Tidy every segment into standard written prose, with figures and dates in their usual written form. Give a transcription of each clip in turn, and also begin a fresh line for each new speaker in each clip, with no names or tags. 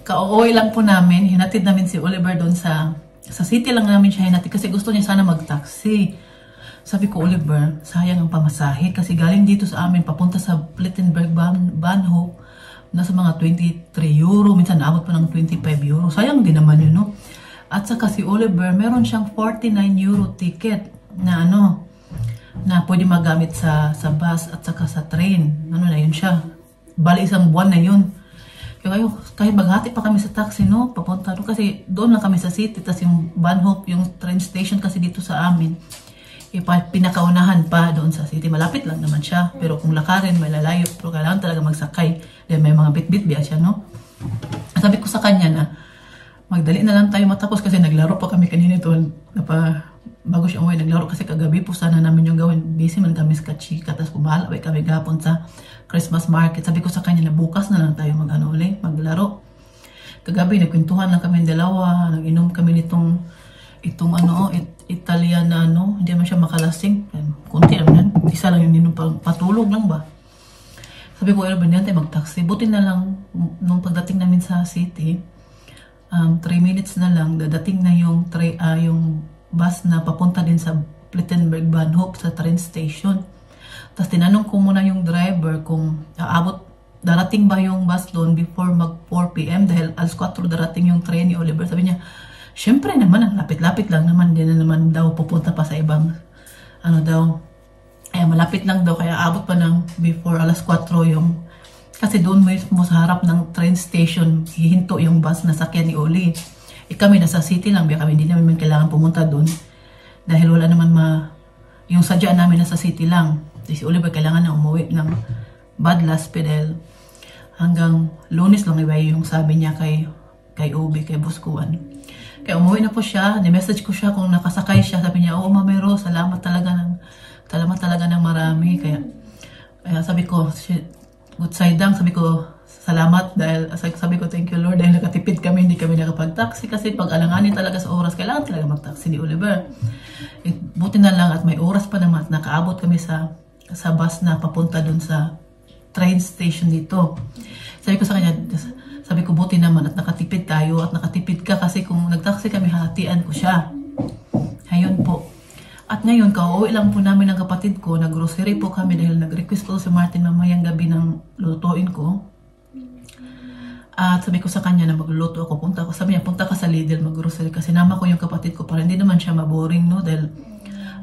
Ka-OOY lang po namin. Hinatid namin si Oliver doon sa city lang namin siya hinatid kasi gusto niya sana mag-taxi. Sabi ko, Oliver, sayang ang pamasahe kasi galing dito sa amin papunta sa Plettenberg Bahnhof nasa mga 23 euro, minsan naabot pa ng 25 euro. Sayang din naman yun, no? At saka si Oliver, meron siyang 49 euro ticket na na pwede magamit sa bus at saka sa train. Ano na yun siya? Bali isang buwan na yun. Kaya kahit maghati pa kami sa taxi, no? Papunta doon kasi doon lang kami sa city. Tapos yung Bahnhof, yung train station kasi dito sa amin, pinakaunahan pa doon sa city. Malapit lang naman siya. Pero kung lakarin, may lalayo. Pero kailangan talaga magsakay. Dahil may mga bit-bit biya siya, no? Sabi ko sa kanya na, magdali na lang tayo matapos kasi naglaro pa kami kanina ito. Bago siya umuwi, naglaro kasi kagabi po sana namin yung gawin. Busy man kami sa chika. Tapos pumahala kami gapon sa Christmas market. Sabi ko sa kanya na bukas na lang tayo maglaro. Kagabi, nagkwentuhan lang kami dalawa. Nag-inom kami itong Italian na hindi man siya makalasing. Kunti lang yan. Isa lang yung inom, patulog lang ba? Sabi ko, Elben, yan tayo mag-taxi. Buti na lang, nung pagdating namin sa city, 3 minutes na lang, dadating na yung bus na papunta din sa Plettenberg Bahnhof sa train station. Tapos tinanong ko muna yung driver kung darating ba yung bus doon before mag 4 PM dahil alas 4 darating yung train ni Oliver. Sabi niya, syempre naman, ang lapit-lapit lang naman, hindi na naman daw pupunta pa sa ibang, malapit lang daw, kaya abot pa ng before alas 4 yung, kasi doon mo sa harap ng train station, hihinto yung bus na sakyan ni Oli. Kami nasa city lang, kami hindi namin kailangan pumunta doon, dahil wala naman yung sadya namin nasa city lang. Si Oliver kailangan na umuwi ng Badlas, pedal, hanggang Lunes lang iba yung sabi niya kay Obi, kay Buskuan. Kaya umuwi na po siya, ni-message ko siya kung nakasakay siya. Sabi niya, oo Mama Rose, salamat talaga ng marami. Kaya sabi ko, good side down, sabi ko, salamat dahil sabi ko, thank you Lord dahil nakatipid kami, hindi kami nakapag-taxi kasi pag alanganin talaga sa oras, kailangan talaga mag-taxi ni Oliver. Buti na lang at may oras pa naman at nakaabot kami sa bus na papunta dun sa train station dito. Sabi ko sa kanya, sabi ko, buti naman at nakatipid tayo at nakatipid ka kasi kung nag-taxi kami, hatian ko siya. Ayun po. At ngayon, kauwi lang po namin ng kapatid ko, nag-grocery po kami dahil nag-request po si Martin mamayang gabi ng lutuin ko. At sabi ko sa kanya na magluluto ako, sabi niya, punta ka sa Lidl mag-grocery kasi nama ko yung kapatid ko para hindi naman siya maboring, no? Dahil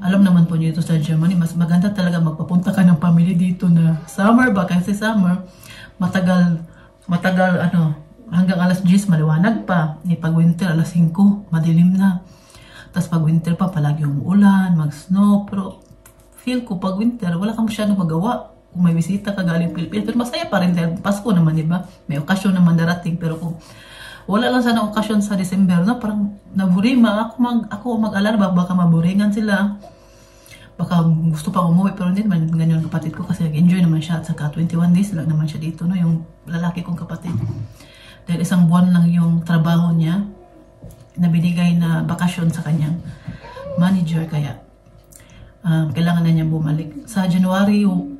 alam naman po niyo dito sa Germany, mas maganda talaga magpapunta ka ng pamilya dito na summer ba? Kasi summer, matagal hanggang alas 10 maliwanag pa. Pag winter, alas 5, madilim na. Tapos pag winter pa, palagi umuulan, mag-snow. Pero feel ko, pag winter, wala kang masyadong magawa. Kung may bisita ka galing Pilipinas, pero masaya pa rin dahil Pasko naman, di ba? May okasyon naman darating. Pero kung wala lang sana okasyon sa December, no? Parang naburima. Ako mag-alala, baka maburingan sila. Baka gusto pa umuwi, pero hindi naman ganyan kapatid ko kasi nag-enjoy naman siya at saka 21 days lang naman siya dito, no? Yung lalaki kong kapatid. Dahil isang buwan lang yung trabaho niya na binigay na bakasyon sa kanyang manager, kaya kailangan na niya bumalik. Sa January 1,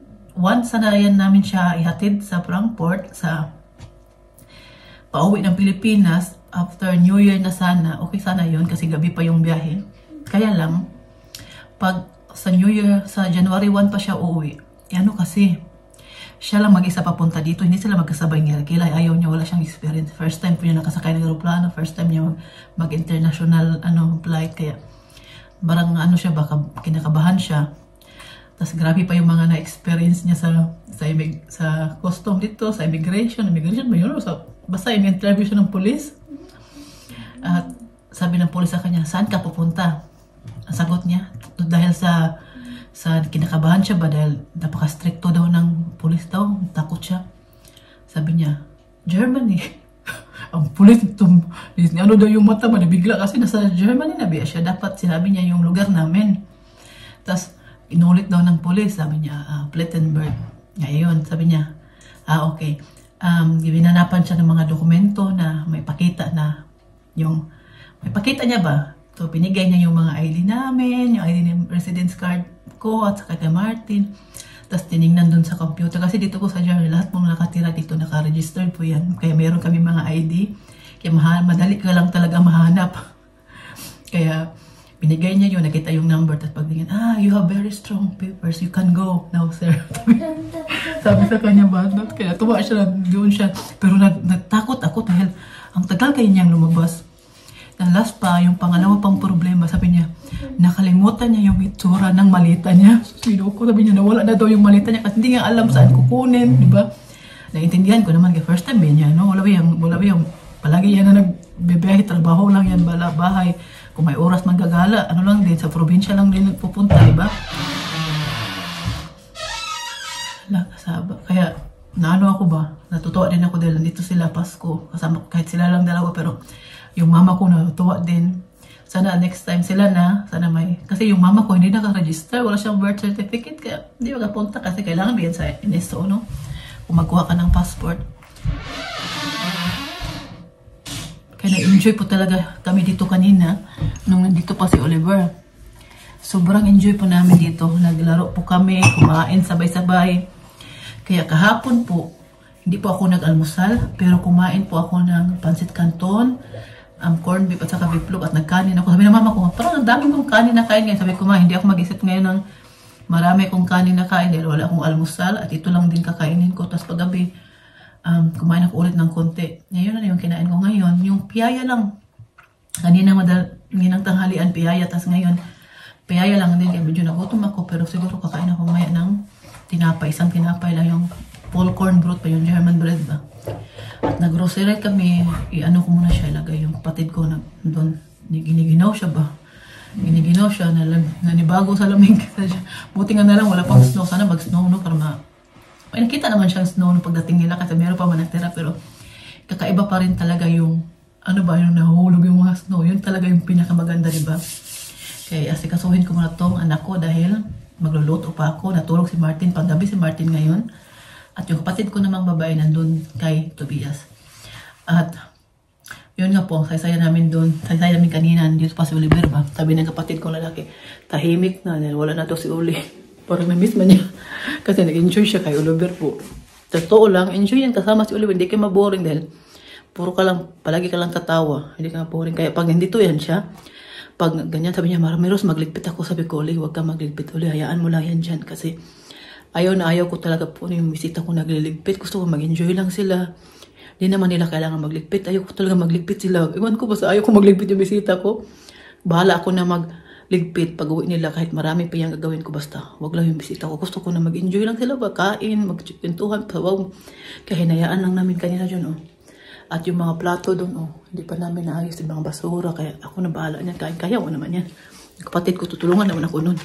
sanayan namin siya ihatid sa Frankfurt, sa pauwi ng Pilipinas after New Year na sana. Okay sana yun kasi gabi pa yung biyahe. Kaya lang, pag sa New Year, sa January 1 pa siya uuwi. Kasi siya lang mag-isa papunta dito, hindi sila magkasabay ni Arkila. Ayaw niya, wala siyang experience. First time po niya nakasakay ng aeroplano, first time niya mag-international flight, kaya barang siya, baka kinakabahan siya. Tapos grabe pa yung mga na-experience niya sa custom dito, sa immigration ba yun? Basta yung interview siya ng police. At sabi ng police sa kanya, saan ka pupunta? Ang sagot niya, dahil sa kinakabahan siya ba, dahil napaka-stricto daw ng police daw, takot siya. Sabi niya, Germany. Ang police, daw yung mata ba, nabigla kasi nasa Germany na biya siya. Dapat sinabi niya yung lugar namin. Tapos, inulit daw ng police, sabi niya, Plettenberg. Ngayon, sabi niya, okay. Binanapan siya ng mga dokumento na may pakita niya ba? So, pinigay niya yung mga ID namin, yung ID ng residence card ko at saka kay Martin. Tapos tinignan dun sa computer. Kasi dito po sa Germany, lahat pong nakatira dito naka-registered po yan. Kaya meron kami mga ID. Kaya madali ka lang talaga mahanap. Kaya binigay niya yun, nakita yung number, tapos pagtingin, you have very strong papers, you can go now, sir. Sabi sa kanya, banat. Kaya tuwa siya, doon siya. Pero nagtakot ako dahil ang tagal kayo niyang lumabas. And last pa, yung pangalawa pang problema, sabi niya, nakalimutan niya yung itsura ng malita niya. Sinuko, sabi niya, nawala na daw yung malita niya kasi hindi nga alam saan kukunin, di ba? Naintindihan ko naman, first time niya, no? Wala ba yung, palagi yan na nagbebehe, trabaho lang yan, bahay. Kung may oras magagala, ano lang din, sa probinsya lang din pupunta, di ba? Kasaba. Kaya, naano ako ba? Natutuwa din ako dahil nandito sila Pasko. Kasama, kahit sila lang dalawa, pero yung mama ko natutuwa din. Sana next time sila na, sana may, kasi yung mama ko hindi naka-register, wala siyang birth certificate, kaya hindi makapunta kasi kailangan bigyan sa NSO, no? Kung magkuha ka ng passport. Kaya na-enjoy po talaga kami dito kanina, nung nandito pa si Oliver. Sobrang enjoy po namin dito. Naglaro po kami, kumain sabay-sabay. Kaya kahapon po, hindi po ako nag-almusal, pero kumain po ako ng pancit canton, corned beef at saka biplog at nagkanin ako. Sabi ng mama ko, parang ang dami kong kanin na kain ngayon. Sabi ko, hindi ako mag-isip ngayon ng marami kong kanin na kain dahil wala akong almusal at ito lang din kakainin ko. Tapos paggabi, kumain ako ulit ng konti. Ngayon na yung kinain ko ngayon. Yung piyaya lang. Kanina ng tanghalian piyaya. Tapos ngayon, piyaya lang din. Kaya medyo nagutom ako. Pero siguro kakain ako maya ng tinapay. Isang tinapay lang yung full corn broth pa yung German bread ba. At nag-grocery kami, i-ano ko muna siya, ilagay yung kapatid ko doon, giniginaw siya ba? Giniginaw siya, nanibago sa lamig. Buti nga na lang, wala pang snow. Sana mag-snow, no? Para ay, nakita naman siyang snow no pagdating nila kasi meron pa man natira, pero kakaiba pa rin talaga yung, yung nahuhulog yung mga snow. Yun talaga yung pinakamaganda, diba? Kaya asikasuhin ko muna tong anak ko dahil magluluto pa ako. Natulog si Martin, paggabi si Martin ngayon. At yung kapatid ko namang babae nandun kay Tobias. At yun nga po, saysaya namin doon. Saysaya namin kanina, dito pa si Oliver ba? Sabi ng kapatid ko lalaki, tahimik na dahil wala na to si Oli. Parang na-miss man niya. Kasi nag-enjoy siya kay Oliver po. Totoo lang, enjoy yan kasama si Oliver. Hindi kayo maboring dahil puro ka lang, palagi ka lang tatawa. Hindi ka maboring. Kaya pag nandito yan siya, pag ganyan sabi niya, Maramiros, magligpit ako. Sabi ko, Oli, huwag ka magligpit. Oli, hayaan mo lang yan dyan. Kasi ayaw ko talaga po yung bisita ko nagliligpit. Gusto ko mag-enjoy lang sila. Hindi naman nila kailangan magligpit. Ayaw ko talaga magligpit sila. Iwan ko basta ayaw ko magligpit yung bisita ko. Bahala ako na magligpit pag uwi nila kahit marami pa yung gagawin ko. Basta wag lang yung bisita ko. Gusto ko na mag-enjoy lang sila. Kain, magkwentuhan, pawaw. Kaya hinayaan lang namin kanina dyan. Oh. At yung mga plato doon, hindi pa namin naayos yung mga basura. Kaya ako na bahala niyan. Kain kaya ko naman yan. Kapatid ko, tutulungan naman ako nun.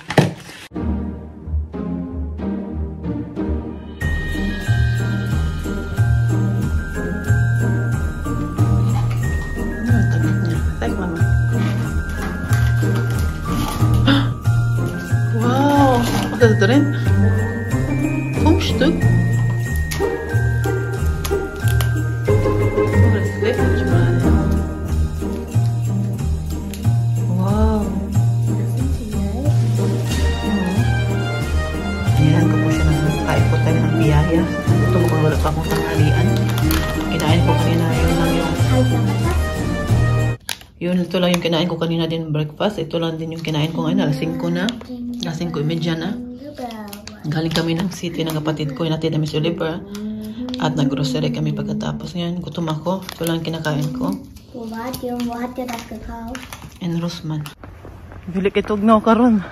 Was ist drin? 5 Stück. Oh, das ist wirklich mal. Wow. Ayan ko po siya ng kain po tayo ng biyaya. Ito mo kung wala pa akong tanghalian. Kinain ko kanina yun lang yung... ito lang yung kinain ko kanina din breakfast. Ito lang din yung kinain ko ngayon. Alas 5 na. Alas 5:30 na. Galing kami ng city ng kapatid ko. Natin na Miss Oliver. At nag-grocery kami pagkatapos. Ngayon, gutom ako. Ito lang kinakain ko.
Wo hat ihr das gekauft?
In Rossmann. Bili kitog na karon.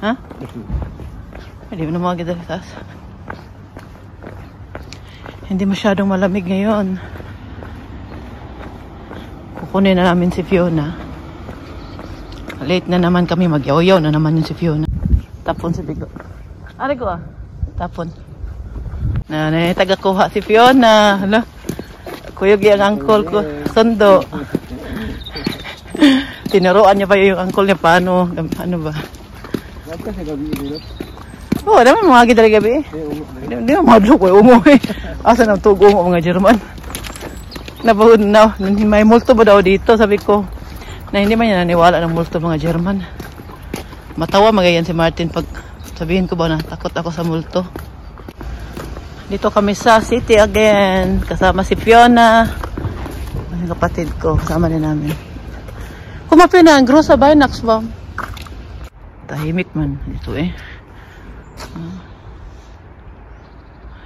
Ha? Hindi mo na mga gidalitas. Hindi masyadong malamig ngayon. Kukunin na namin si Fiona. Late na naman kami. Mag-yaw-yaw na naman yun si Fiona. Tapon si Bigo. Ari ko tapon. Taga-kuha si Fiona. Hala. Kuyog yung uncle ko. Sundo. Tinuruan niya pa yung uncle niya paano. Ano ba? Oo, naman mga gidali gabi. Hindi na madlo ko umuwi. Asa nang tugo mo mga German. Napahod na. May multo ba daw dito? Sabi ko. Na hindi man niya naniwala ng multo mga German. Matawa magayan si Martin pag sabihin ko ba na takot ako sa multo. Dito kami sa city again. Kasama si Fiona. Ang kapatid ko. Kasama din namin. Kumapi na. Ang gross sa Binax ba? Tahimik man. Dito eh.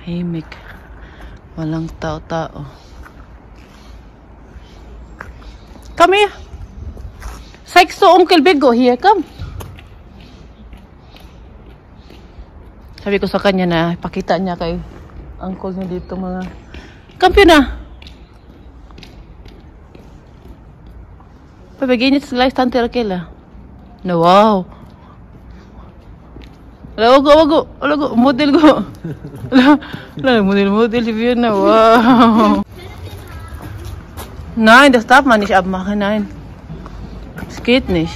Tahimik. Walang tao-tao. Come here. Sykes to Uncle Bigo. Here, come. Sabi ko sa kanya na pakita niya kay uncle niya dito mga kampiyon na. Papaginit sa life tante Raquel. No, wow. Alago, model ko. Model si Fiona. Wow. Nein, das darf man nicht abmachen, nein. Es geht nicht.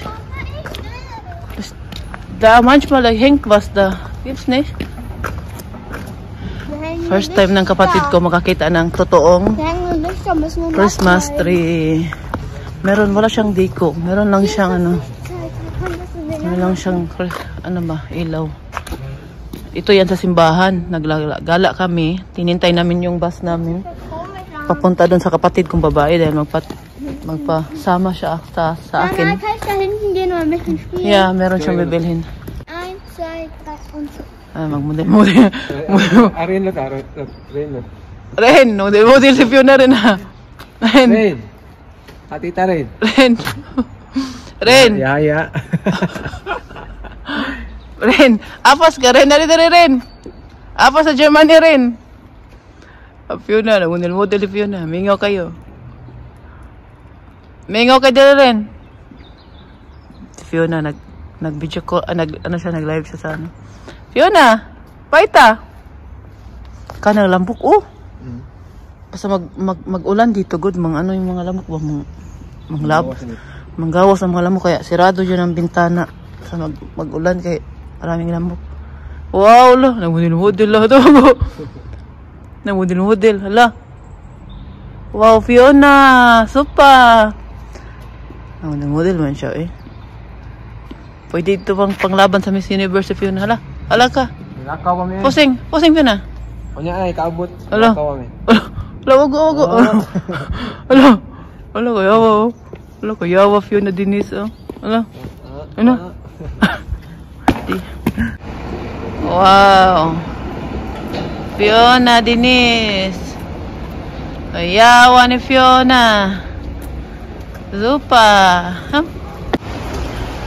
Da manchmal hängt was da. Gibt's nicht? First time ng kapatid ko makakita ng totoong Christmas tree. Wala siyang deko. Meron lang siyang ilaw. Ito yan sa simbahan. Naggala kami. Tinintay namin yung bus namin. Papunta doon sa kapatid kong babae dahil magpasama siya sa akin. Yeah, meron siyang bibilhin. Magmodel. Ren, model si Fiona rin ha. Ren.
Atita Ren.
Ren.
Yaya.
Ren. Apas ka rin. Narito rin. Apas sa Germany rin. Fiona, model si Fiona. Mingaw kayo. Mingaw kayo din rin. Si Fiona, nag-video call, nag-live siya sa ano. Fiona, paita. Kanang lambok, oh. Basta mag-ulan dito, good. Yung mga lamok ba? Manggawas ang mga lamok. Kaya sirado yun ang bintana. Sa mag-ulan, kaya maraming lamok. Wow, la. Nagmodel la. Nagmodel. Hala. Wow, Fiona. Supa. Nagmodel man siya, eh. Pwede ito bang panglaban sa Miss Universe si Fiona. Hala ka.
Nakaw kami.
Pusing Fiona.
Kunya ay kaabot.
Hala.
Nakaw kami.
Wago. Hala, kayawa Fiona Denise. Hala. Ano? Wow. Fiona Denise. Kayawa ni Fiona. Zupa.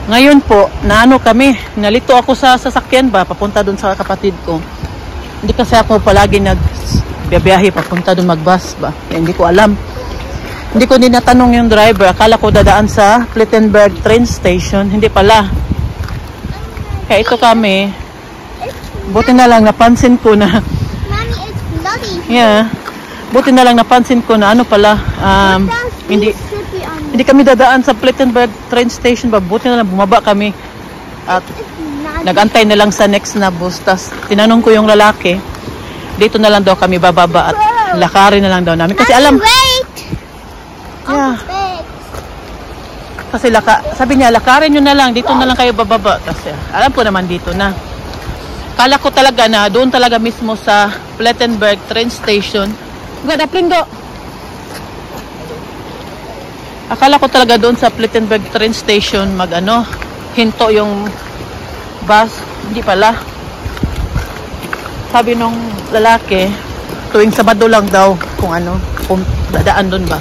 Ngayon po, kami, nalito ako sa sasakyan ba, papunta dun sa kapatid ko. Hindi kasi ako palagi nagbiyahe papunta dun magbus ba. Hindi ko alam. Hindi ko din natanong yung driver. Akala ko dadaan sa Plettenberg train station. Hindi pala. Kaya ito kami. Buti na lang napansin ko na.
Mommy, it's bloody.
Yeah. Buti na lang napansin ko na hindi kami dadaan sa Plettenberg train station ba. Buti na lang bumaba kami. At nagantay na lang sa next na bus. Tas tinanong ko yung lalaki. Dito na lang daw kami bababa at lakarin na lang daw namin. Kasi alam.
Wait!
Yeah. Kasi sabi niya, lakarin nyo na lang. Dito na lang kayo bababa. Kasi alam ko naman dito na. Kala ko talaga na doon talaga mismo sa Plettenberg train station. Gada, Pringo! Akala ko talaga doon sa Plettenberg train station hinto yung bus. Hindi pala. Sabi nung lalaki, tuwing Sabado lang daw kung dadaan doon ba.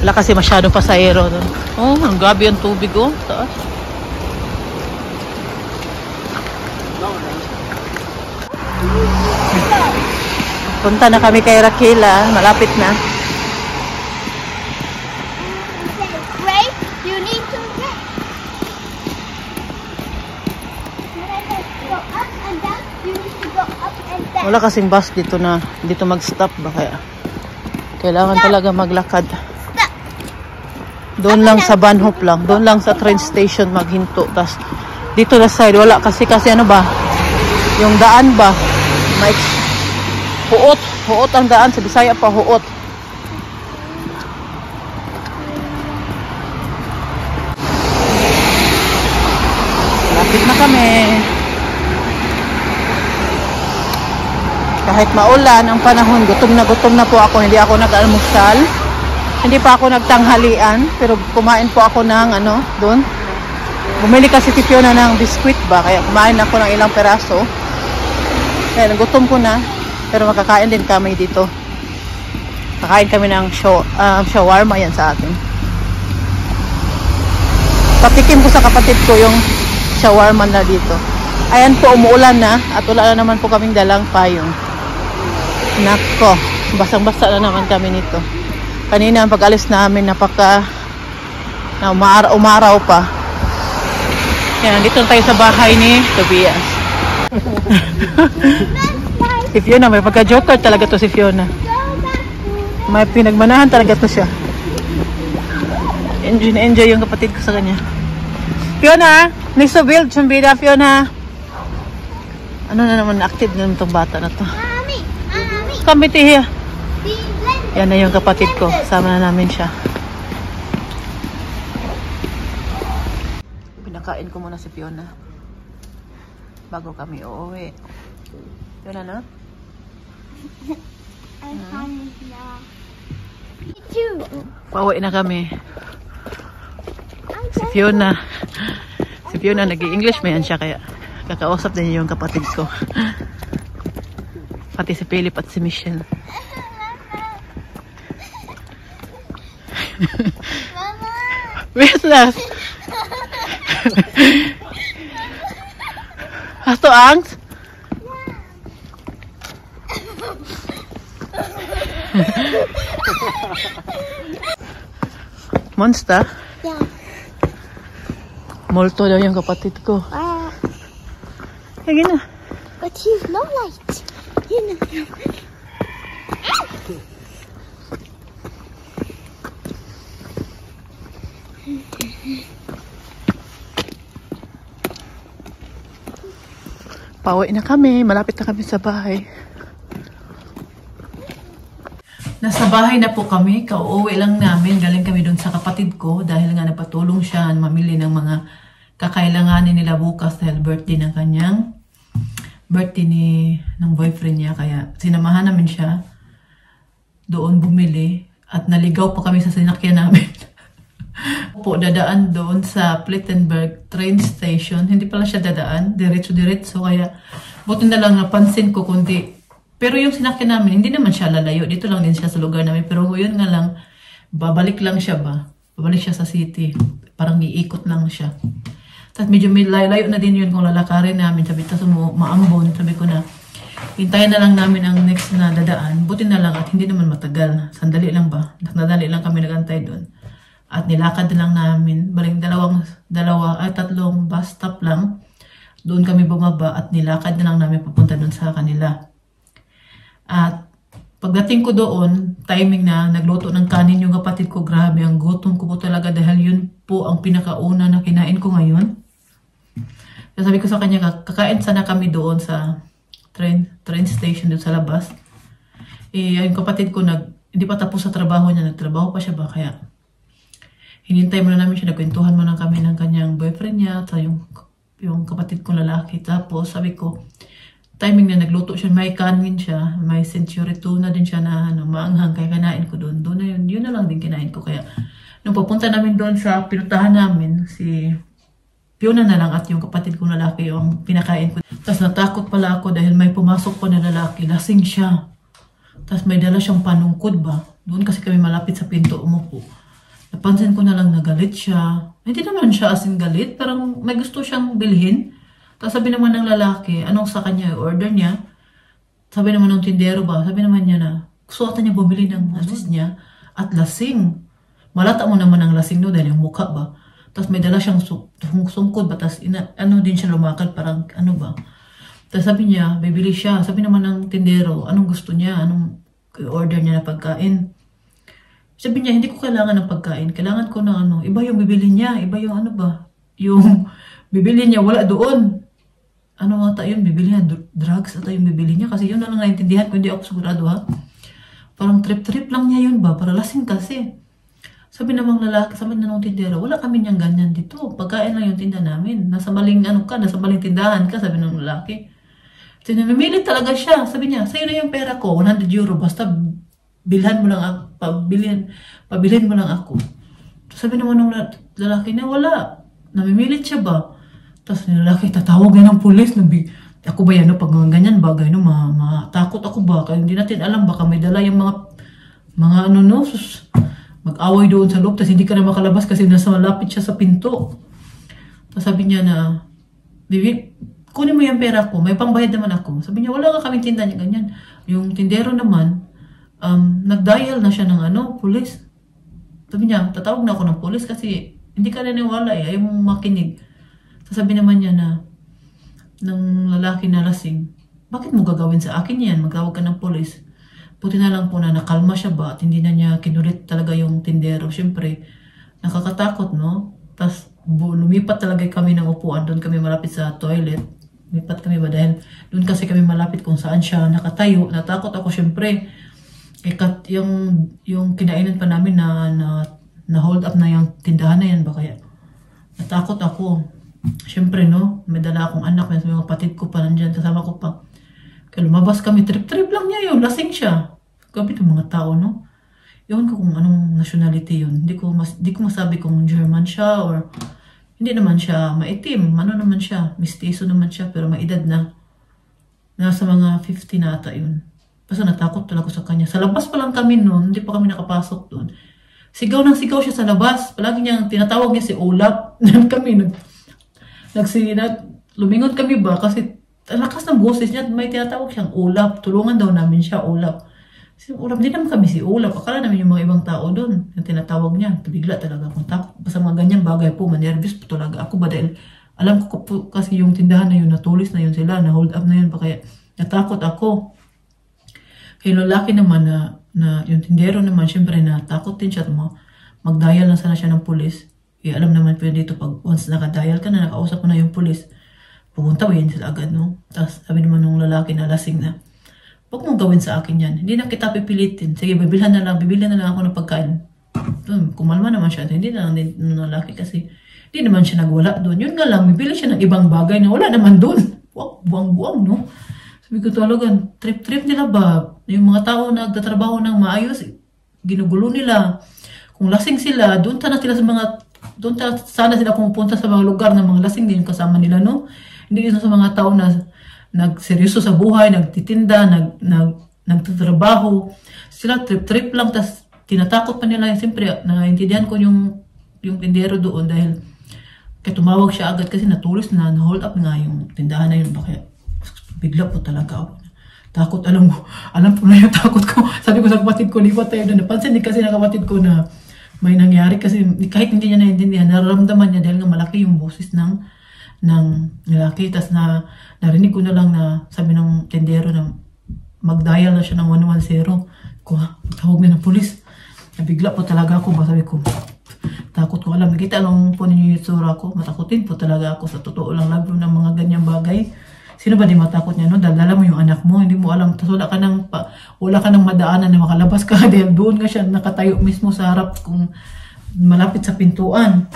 Wala kasi masyadong pasahero doon. Oh, ang gabi ang tubig oh. Taas. Punta na kami kay Raquel, malapit na.
Ray, you need to ray. Go up and down. You need to go up and down.
Wala kasing bus dito mag-stop ba kaya. Kailangan talaga maglakad. Doon lang sa Bahnhof lang. Doon lang sa train station maghinto. Tas dito na side wala kasi yung daan ba huot ang daan sa Bisaya pa huot. Lapit na kami. Kahit maulan ang panahon, gutom na po ako. Hindi ako nag-almusal. Hindi pa ako nagtanghalian. Pero kumain po ako ng doon. Bumili kasi si Fiona ng biskwit ba. Kaya kumain ako ng ilang peraso. Kaya gutom ko na. Pero makakain din kami dito. Kakain kami ng shawarma yan sa atin. Patikim ko sa kapatid ko yung shawarma na dito. Ayan po, umuulan na. At wala na naman po kaming dalang payong. Nako, basang-basa na naman kami nito. Kanina ang pag-alis namin umaraw pa. Yan, dito tayo sa bahay ni Tobias. Si Fiona, may pagka-joker talaga to si Fiona. May pinagmanahan talaga to siya. Enjoy yung kapatid ko sa kanya. Fiona, next to build some bida, Fiona. Ano na naman, active na naman itong bata na to. Come here. Yan na yung kapatid ko. Sama na namin siya. Pinakain ko muna si Fiona. Bago kami uuwi. Fiona, no? Pauwi na kami. Si Fiona. Si Fiona nag-i-English mayan siya kaya kakausap din yung kapatid ko. Pati si Philip at si Michelle.
Mama!
Where's last? Hast du Angst? Monster?
Yeah.
Molto daw yung kapatid ko. Kaya na.
But he's no light. You know.
Pauwi na kami. Malapit na kami sa bahay. Nasa bahay na po kami. Kauuwi lang namin. Galing kami doon sa kapatid ko dahil nga napatulong siya mamili ng mga kakailanganin nila bukas dahil birthday ng kanyang ng boyfriend niya. Kaya sinamahan namin siya doon bumili at naligaw pa kami sa sinakyan namin. Po, dadaan doon sa Plettenberg train station. Hindi pala siya dadaan. Diretso-diretso. Kaya buti na lang napansin ko kundi. Pero yung sinakyan namin, hindi naman siya lalayo. Dito lang din siya sa lugar namin. Pero yun nga lang, babalik lang siya ba? Babalik siya sa city. Parang iikot lang siya. Tapos medyo may layo na din yun kung lalakarin namin. Sabi, tapos maambon. Sabi ko na, hintayin na lang namin ang next na dadaan. Buti na lang at hindi naman matagal. Sandali lang ba? Nadali lang kami nagantay doon. At nilakad na lang namin. Baling tatlong bus stop lang. Doon kami bumaba at nilakad na lang namin papunta doon sa kanila. At pagdating ko doon, timing na, nagluto ng kanin yung kapatid ko. Grabe, ang gutom ko po talaga dahil yun po ang pinakauna na kinain ko ngayon. Sabi ko sa kanya, kakain sana kami doon sa train station doon sa labas. Yung kapatid ko, hindi pa tapos sa trabaho niya, nagtrabaho pa siya ba, kaya hinintay muna namin siya, nagkwentuhan muna kami ng kanyang boyfriend niya, at yung kapatid ko lalaki. Tapos sabi ko, timing na nagluto siya, may kanin siya, may century tuna din siya na maanghang, kaya kinain ko doon. Doon na yun na lang din kinain ko. Kaya nung papunta namin doon sa pinuntahan namin, si Fiona na lang at yung kapatid kong lalaki yung pinakain ko. Tapos natakot pala ako dahil may pumasok pa na lalaki, lasing siya. Tapos may dala siyang panungkod ba. Doon kasi kami malapit sa pinto umupo. Napansin ko na lang na galit siya. Hindi naman siya asing galit, parang may gusto siyang bilhin. Tapos sabi naman ng lalaki, anong sa kanya, order niya. Sabi naman ng tindero ba, sabi naman niya na, gusto ata niya bumili ng busis niya at lasing. Malata mo naman ang lasing no dahil yung mukha ba. Tapos may dala siyang sungkod ba, tapos din siya lumakad, parang ano ba. Tapos sabi niya, bibili siya. Sabi naman ng tindero, anong gusto niya, anong order niya na pagkain. Sabi niya, hindi ko kailangan ng pagkain. Kailangan ko ng iba yung bibili niya, iba yung ano ba. Yung bibili niya, wala doon. Ano ata yun, bibili niya, drugs ata yung bibili niya. Kasi yun na lang naintindihan ko, hindi ako sigurado ha. Parang trip-trip lang niya yun ba, para lasing kasi. Sabi namang lalaki, sabi na nung tindera, wala kami niyang ganyan dito. Pagkain lang yung tinda namin. Nasa maling nasa maling tindahan ka, sabi ng lalaki. Namimilit talaga siya. Sabi niya, sa'yo na yung pera ko, 100 euro. Basta bilhan mo lang ako. Pabilin mo lang ako. Sabi naman ng lalaki na, wala. Namimilit siya ba? Tapos yung lalaki, tatawag na ng pulis. Ako ba yan, no? Pag ganyan bagay, no? Matakot ako ba? Kaya hindi natin alam, baka may dala yung mga ano, no? Mag-away doon sa loob. Tapos hindi ka na makalabas kasi nasa malapit siya sa pinto. Tapos sabi niya na, Bibi, kunin mo yung pera ko, may pangbayad naman ako. Sabi niya, wala ka kaming tinda niya, ganyan. Yung tindero naman, nag-dial na siya ng pulis. Sabi niya, tatawag na ako ng pulis kasi hindi ka naniwala ayaw mong makinig. Sabi naman niya na, ng lalaki na lasing, bakit mo gagawin sa akin yan? Magtawag ka ng pulis. Buti na lang po na nakalma siya ba at hindi na niya kinulit talaga yung tindero. Siyempre, nakakatakot, no? Tapos, lumipat talaga kami ng upuan. Doon kami malapit sa toilet. Lipat kami ba dahil doon kasi kami malapit kung saan siya nakatayo. Natakot ako syempre. Yung kinainan pa namin na hold up na yung tindahan na yan ba kaya. Natakot ako. Syempre no, may dala akong anak. May mga kapatid ko pa nandyan. Kasama ko pa. Kaya lumabas kami. Trip-trip lang niya yun. Lasing siya. Gabi ng mga tao no. Ewan ko kung anong nationality yun. Hindi ko masabi kung German siya or hindi naman siya maitim. Ano naman siya? Mistiso naman siya pero may edad na. Nasa mga 50 na ata yun. Basta natakot talaga sa kanya. Sa labas pa lang kami noon. Hindi pa kami nakapasok doon. Sigaw ng sigaw siya sa labas. Palagi niyang tinatawag niya si Olap. kami lumingon kami ba? Kasi lakas ng boses niya. May tinatawag siyang Olap. Tulungan daw namin siya, Olap. Si Olap, hindi naman kami si Olap. Akala namin yung mga ibang tao doon. Yung tinatawag niya. Bigla talaga akong takot. Basta mga ganyang bagay po. Manervous po talaga ako ba dahil alam ko po kasi yung tindahan na yun, natulis na yun sila, na hold up na yun. Kaya natakot ako. Kaya lalaki naman na yung tindero naman, syempre natakot din siya. Mag-dial na sana siya ng pulis. Alam naman po yun dito, pag once nakadial ka na, nakausap mo na yung pulis, pupunta mo yan sila agad, no? Tapos sabi naman ng lalaki na lasing na, huwag mong gawin sa akin yan. Hindi na kita pipilitin. Sige, bibilhan na lang ako ng pagkain. Kumalma naman siya. Hindi na lang ng lalaki kasi hindi naman siya nagwala doon. Yun nga lang, bibili siya ng ibang bagay na wala naman doon. Buwang-buwang, no? Sabi ko talagang, trip-trip nila ba? Yung mga tao na nagtatrabaho ng maayos, ginugulo nila. Kung lasing sila, doon sana sila pumupunta sa mga lugar ng mga lasing din kasama nila, no? Hindi sa mga tao na nagseryoso sa buhay, nagtitinda, nagtatrabaho. Sila trip-trip lang, tas tinatakot pa nila. Siyempre, naintindihan ko yung tindero doon dahil kaya tumawag siya agad kasi natulis na hold up nga yung tindahan na yun. Kaya bigla po talaga ako. Takot, alam po na yung takot ko. Sabi ko sa kapatid ko, lipat tayo doon. Napansin din kasi ng kapatid ko na may nangyari kasi kahit hindi niya naintindihan, nararamdaman niya dahil nga malaki yung boses ng lalaki. Tapos narinig ko na lang na sabi ng tendero na mag-dial na siya ng 110. Tawag na ng pulis. Nabigla po talaga ako. Sabi ko, takot ko alam. Nakita lang po ninyo yung tsura ko. Matakotin po talaga ako. Sa totoo lang lalo ng mga ganyang bagay. Sino ba di matakot niya, no? Dala mo yung anak mo, hindi mo alam. Tapos wala ka nang madaanan na makalabas ka. Dahil doon nga siya nakatayo mismo sa harap kung malapit sa pintuan.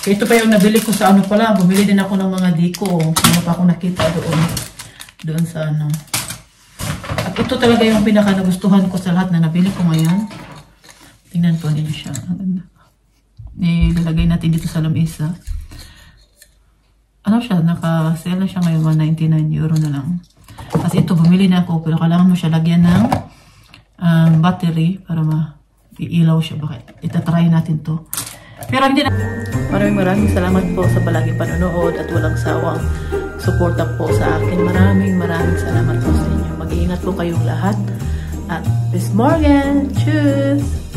Ito pa yung nabili ko sa pala. Bumili din ako ng mga diko. Ano pa akong nakita doon sa At ito talaga yung pinaka nagustuhan ko sa lahat na nabili ko ngayon. Tingnan po ninyo siya. Nilalagay natin dito sa lamesa. Naka-sale na siya ngayon, 199 euro na lang. Kasi ito, bumili na ako. Pero kailangan mo siya lagyan ng battery para ma-ilaw siya. Bakit? Itatry natin to. Pero hindi na. Maraming salamat po sa palagi panonood at walang sawang suporta po sa akin. Maraming salamat po sa inyo. Mag-iingat po kayong lahat. At bis morgen. Tschüss!